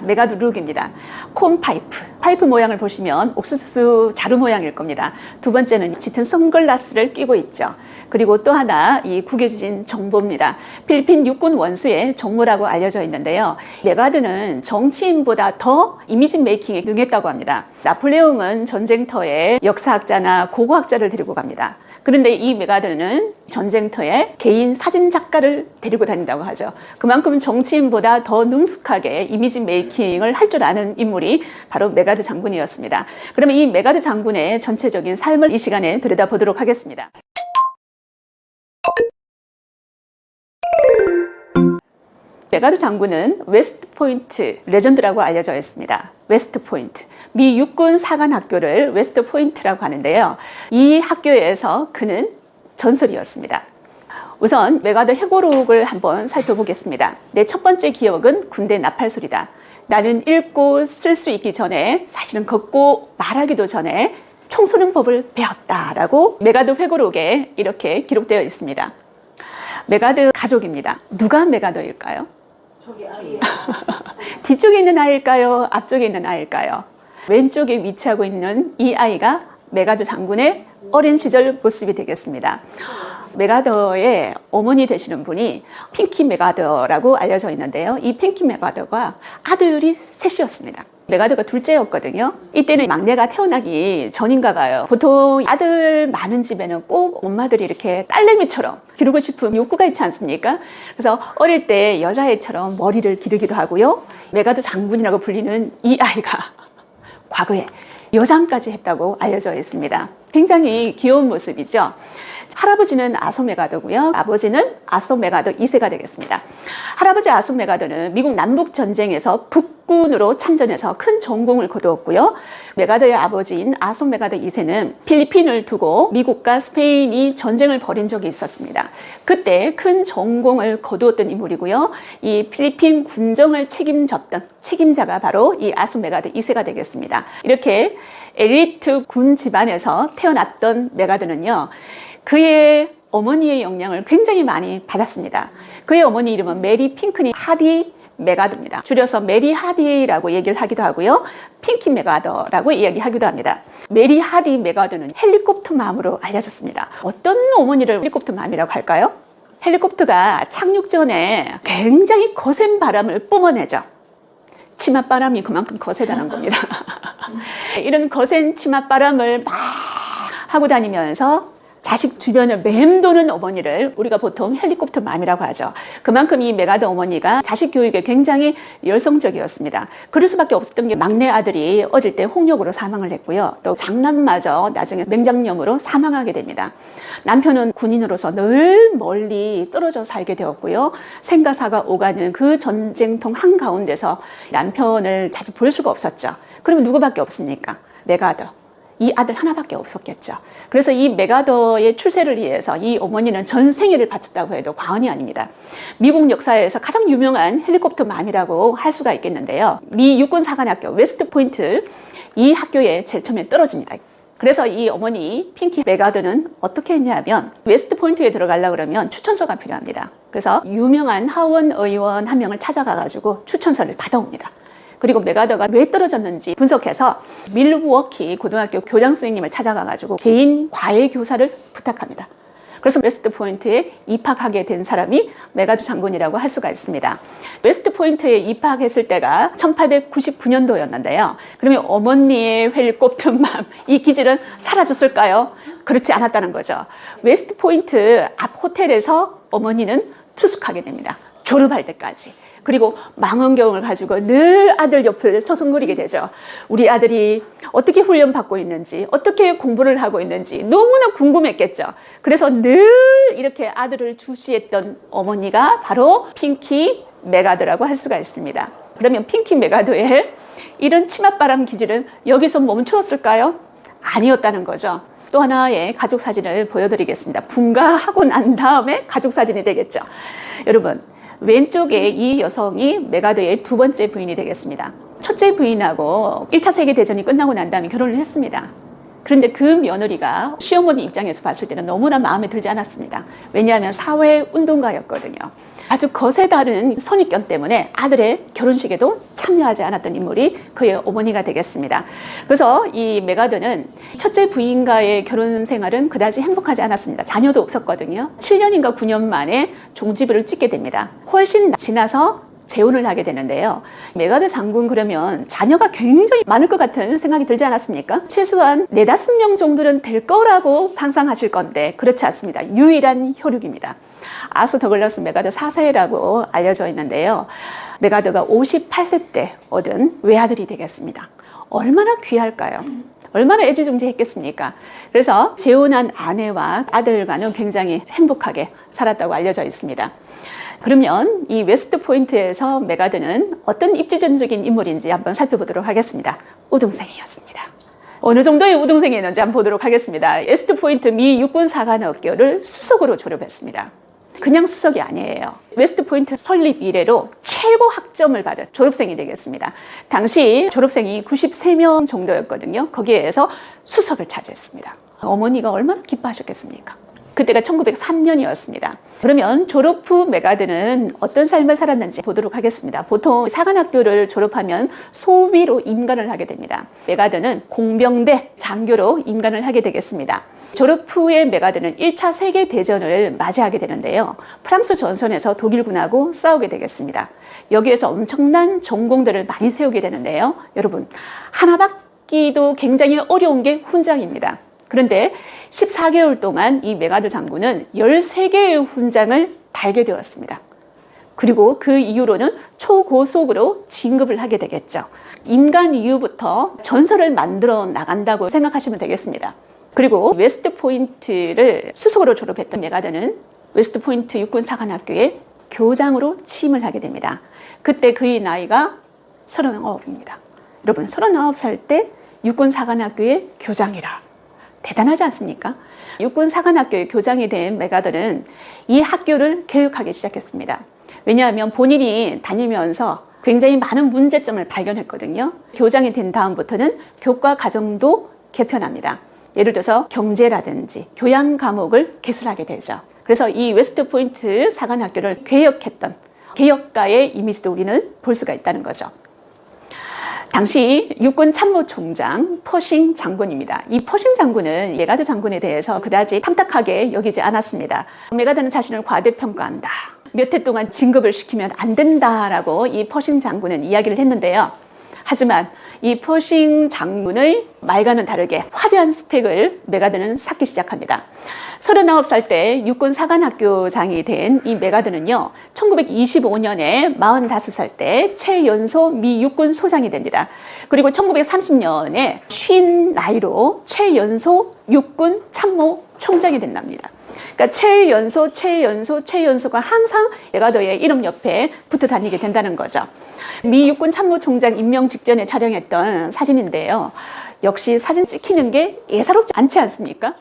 메가드 룩입니다. 콘 파이프 모양을 보시면 옥수수 자루 모양일 겁니다. 두 번째는 짙은 선글라스를 끼고 있죠. 그리고 또 하나 이 구겨진 정보입니다. 필리핀 육군 원수의 정모라고 알려져 있는데요. 메가드는 정치인보다 더 이미지 메이킹에 능했다고 합니다. 나폴레옹은 전쟁터에 역사학자나 고고학자를 데리고 갑니다. 그런데 이 메가드는 전쟁터에 개인 사진 작가를 데리고 다닌다고 하죠. 그만큼 정치인보다 더 능숙하게 이미지 메이킹을 할 줄 아는 인물이 바로 메가드 장군이었습니다. 그러면 이 메가드 장군의 전체적인 삶을 이 시간에 들여다보도록 하겠습니다. 메가드 장군은 웨스트포인트 레전드라고 알려져 있습니다. 웨스트포인트, 미 육군 사관학교를 웨스트포인트라고 하는데요. 이 학교에서 그는 전설이었습니다. 우선 메가드 회고록을 한번 살펴보겠습니다. 내 첫 번째 기억은 군대 나팔소리다. 나는 읽고 쓸 수 있기 전에, 사실은 걷고 말하기도 전에 총 쏘는 법을 배웠다라고 메가드 회고록에 이렇게 기록되어 있습니다. 메가드 가족입니다. 누가 메가드일까요? 저기 아이예요. 뒤쪽에 있는 아이일까요? 앞쪽에 있는 아이일까요? 왼쪽에 위치하고 있는 이 아이가 메가드 장군의 어린 시절 모습이 되겠습니다. 메가더의 어머니 되시는 분이 핑키 메가더라고 알려져 있는데요. 이 핑키 메가더가 아들이 셋이었습니다. 메가더가 둘째였거든요. 이때는 막내가 태어나기 전인가 봐요. 보통 아들 많은 집에는 꼭 엄마들이 이렇게 딸내미처럼 기르고 싶은 욕구가 있지 않습니까? 그래서 어릴 때 여자애처럼 머리를 기르기도 하고요. 메가더 장군이라고 불리는 이 아이가 과거에 여장까지 했다고 알려져 있습니다. 굉장히 귀여운 모습이죠. 할아버지는 아소 메가더고요. 아버지는 아소 메가더 2세가 되겠습니다. 할아버지 아소 메가더는 미국 남북전쟁에서 북군으로 참전해서 큰 전공을 거두었고요. 메가더의 아버지인 아소 메가더 2세는 필리핀을 두고 미국과 스페인이 전쟁을 벌인 적이 있었습니다. 그때 큰 전공을 거두었던 인물이고요. 이 필리핀 군정을 책임졌던 책임자가 바로 이 아소 메가더 2세가 되겠습니다. 이렇게 엘리트 군 집안에서 태어났던 메가더는요. 그의 어머니의 영향을 굉장히 많이 받았습니다. 그의 어머니 이름은 메리 핑크니 하디 메가더입니다. 줄여서 메리 하디라고 얘기를 하기도 하고요. 핑키 메가더라고 이야기하기도 합니다. 메리 하디 메가더는 헬리콥터 맘으로 알려졌습니다. 어떤 어머니를 헬리콥터 맘이라고 할까요? 헬리콥터가 착륙 전에 굉장히 거센 바람을 뿜어내죠. 치맛바람이 그만큼 거세다는 겁니다. 이런 거센 치맛바람을 막 하고 다니면서 자식 주변을 맴도는 어머니를 우리가 보통 헬리콥터 맘이라고 하죠. 그만큼 이 메가더 어머니가 자식 교육에 굉장히 열성적이었습니다. 그럴 수밖에 없었던 게 막내 아들이 어릴 때 홍역으로 사망을 했고요. 또 장남마저 나중에 맹장염으로 사망하게 됩니다. 남편은 군인으로서 늘 멀리 떨어져 살게 되었고요. 생가사가 오가는 그 전쟁통 한가운데서 남편을 자주 볼 수가 없었죠. 그러면 누구밖에 없습니까? 메가더. 이 아들 하나밖에 없었겠죠. 그래서 이 메가더의 출세를 위해서 이 어머니는 전 생애를 바쳤다고 해도 과언이 아닙니다. 미국 역사에서 가장 유명한 헬리콥터 맘이라고 할 수가 있겠는데요. 미 육군사관학교 웨스트포인트 이 학교에 제일 처음에 떨어집니다. 그래서 이 어머니 핑키 메가더는 어떻게 했냐면 웨스트포인트에 들어가려고 그러면 추천서가 필요합니다. 그래서 유명한 하원 의원 한 명을 찾아가가지고 추천서를 받아옵니다. 그리고 메가더가 왜 떨어졌는지 분석해서 밀워키 고등학교 교장 선생님을 찾아가가지고 개인 과외 교사를 부탁합니다. 그래서 웨스트포인트에 입학하게 된 사람이 메가더 장군이라고 할 수가 있습니다. 웨스트포인트에 입학했을 때가 1899년도였는데요. 그러면 어머니의 헬리콥터맘 이 기질은 사라졌을까요? 그렇지 않았다는 거죠. 웨스트포인트 앞 호텔에서 어머니는 투숙하게 됩니다. 졸업할 때까지. 그리고 망원경을 가지고 늘 아들 옆을 서성거리게 되죠. 우리 아들이 어떻게 훈련받고 있는지, 어떻게 공부를 하고 있는지 너무나 궁금했겠죠. 그래서 늘 이렇게 아들을 주시했던 어머니가 바로 핑키 메가더라고 할 수가 있습니다. 그러면 핑키 메가더의 이런 치맛바람 기질은 여기서 멈추었을까요? 아니었다는 거죠. 또 하나의 가족 사진을 보여드리겠습니다. 분가하고 난 다음에 가족 사진이 되겠죠. 여러분, 왼쪽에 이 여성이 메가더의 두 번째 부인이 되겠습니다. 첫째 부인하고 1차 세계대전이 끝나고 난 다음에 결혼을 했습니다. 그런데 그 며느리가 시어머니 입장에서 봤을 때는 너무나 마음에 들지 않았습니다. 왜냐하면 사회운동가였거든요. 아주 거세 다른 선입견 때문에 아들의 결혼식에도 참여하지 않았던 인물이 그의 어머니가 되겠습니다. 그래서 이 메가드는 첫째 부인과의 결혼 생활은 그다지 행복하지 않았습니다. 자녀도 없었거든요. 7년인가 9년 만에 종지부를 찍게 됩니다. 훨씬 지나서 재혼을 하게 되는데요. 메가드 장군 그러면 자녀가 굉장히 많을 것 같은 생각이 들지 않았습니까? 최소한 4, 5명 정도는 될 거라고 상상하실 건데 그렇지 않습니다. 유일한 혈육입니다. 아수 더글라스 메가드 4세라고 알려져 있는데요. 메가드가 58세 때 얻은 외아들이 되겠습니다. 얼마나 귀할까요? 얼마나 애지중지했겠습니까? 그래서 재혼한 아내와 아들과는 굉장히 행복하게 살았다고 알려져 있습니다. 그러면 이 웨스트 포인트에서 메가드는 어떤 입지전적인 인물인지 한번 살펴보도록 하겠습니다. 우등생이었습니다. 어느 정도의 우등생이었는지 한번 보도록 하겠습니다. 웨스트 포인트 미 육군 사관학교를 수석으로 졸업했습니다. 그냥 수석이 아니에요. 웨스트 포인트 설립 이래로 최고 학점을 받은 졸업생이 되겠습니다. 당시 졸업생이 93명 정도였거든요. 거기에서 수석을 차지했습니다. 어머니가 얼마나 기뻐하셨겠습니까? 그때가 1903년이었습니다. 그러면 졸업 후 메가드는 어떤 삶을 살았는지 보도록 하겠습니다. 보통 사관학교를 졸업하면 소위로 임관을 하게 됩니다. 메가드는 공병대 장교로 임관을 하게 되겠습니다. 졸업 후에 메가드는 1차 세계대전을 맞이하게 되는데요. 프랑스 전선에서 독일군하고 싸우게 되겠습니다. 여기에서 엄청난 전공들을 많이 세우게 되는데요. 여러분, 하나 받기도 굉장히 어려운 게 훈장입니다. 그런데 14개월 동안 이 메가드 장군은 13개의 훈장을 달게 되었습니다. 그리고 그 이후로는 초고속으로 진급을 하게 되겠죠. 임관 이후부터 전설을 만들어 나간다고 생각하시면 되겠습니다. 그리고 웨스트 포인트를 수석으로 졸업했던 메가드는 웨스트 포인트 육군사관학교에 교장으로 취임을 하게 됩니다. 그때 그의 나이가 39입니다. 여러분, 39살 때 육군사관학교의 교장이라 대단하지 않습니까? 육군사관학교의 교장이 된 메가드는 이 학교를 개혁하기 시작했습니다. 왜냐하면 본인이 다니면서 굉장히 많은 문제점을 발견했거든요. 교장이 된 다음부터는 교과 과정도 개편합니다. 예를 들어서 경제라든지 교양 과목을 개설하게 되죠. 그래서 이 웨스트 포인트 사관학교를 개혁했던 개혁가의 이미지도 우리는 볼 수가 있다는 거죠. 당시 육군 참모총장 퍼싱 장군입니다. 이 퍼싱 장군은 메가드 장군에 대해서 그다지 탐탁하게 여기지 않았습니다. 메가드는 자신을 과대평가한다. 몇 해 동안 진급을 시키면 안 된다라고 이 퍼싱 장군은 이야기를 했는데요. 하지만 이 퍼싱 장군의 말과는 다르게 화려한 스펙을 메가드는 쌓기 시작합니다. 39살 때 육군 사관학교장이 된 이 메가드는요, 1925년에 45살 때 최연소 미 육군 소장이 됩니다. 그리고 1930년에 50나이로 최연소 육군 참모 총장이 된답니다. 그러니까 최연소가 항상 메가드의 이름 옆에 붙어 다니게 된다는 거죠. 미 육군 참모총장 임명 직전에 촬영했던 사진인데요. 역시 사진 찍히는 게 예사롭지 않지 않습니까?